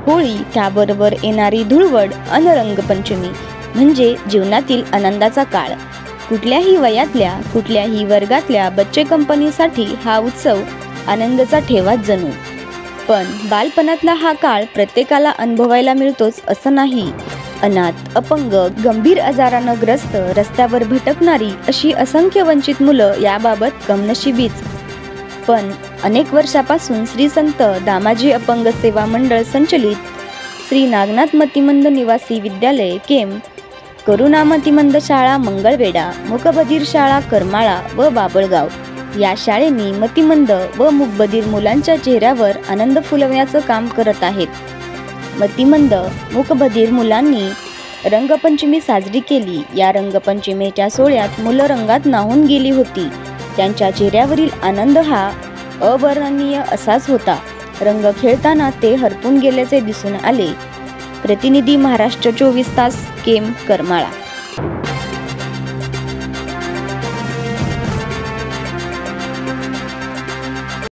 होळी, त्याबरोबर येणारी धुळवड अन रंगपंचमी म्हणजे जीवनातील आनंदाचा काळ. कुठल्याही वयातल्या, कुठल्याही वर्गातल्या बच्चे कंपनीसाठी हा उत्सव आनंदाचा ठेवाच जणू. पण बालपणातला हा काळ प्रत्येकाला अनुभवायला मिळतोच असं नाही. अनाथ, अपंग, गंभीर आजारानं ग्रस्त, रस्त्यावर भटकणारी अशी असंख्य वंचित मुलं याबाबत कमनशिबीच. पण अनेक वर्षापासून श्री संत दामाजी अपंग सेवा मंडळ संचलित श्री नागनाथ मतिमंद निवासी विद्यालय केम, करुणा मतिमंद शाळा मंगळवेढा, मूकबधीर शाळा करमाळा व बाबळगाव या शाळेनी मतिमंद व मूकबधीर मुलांच्या चेहऱ्यावर आनंद फुलवण्याचं काम करत आहेत. मतिमंद मूकबधीर मुलांनी रंगपंचमी साजरी केली. या रंगपंचमीच्या सोहळ्यात मुलं रंगात न्हाऊन गेली होती. त्यांच्या चेहऱ्यावरील आनंद हा अवर्णनीय असाच होता. रंग खेळताना ते हरपून गेल्याचे दिसून आले. प्रतिनिधी महाराष्ट्र 24 तास केम, करमाळा.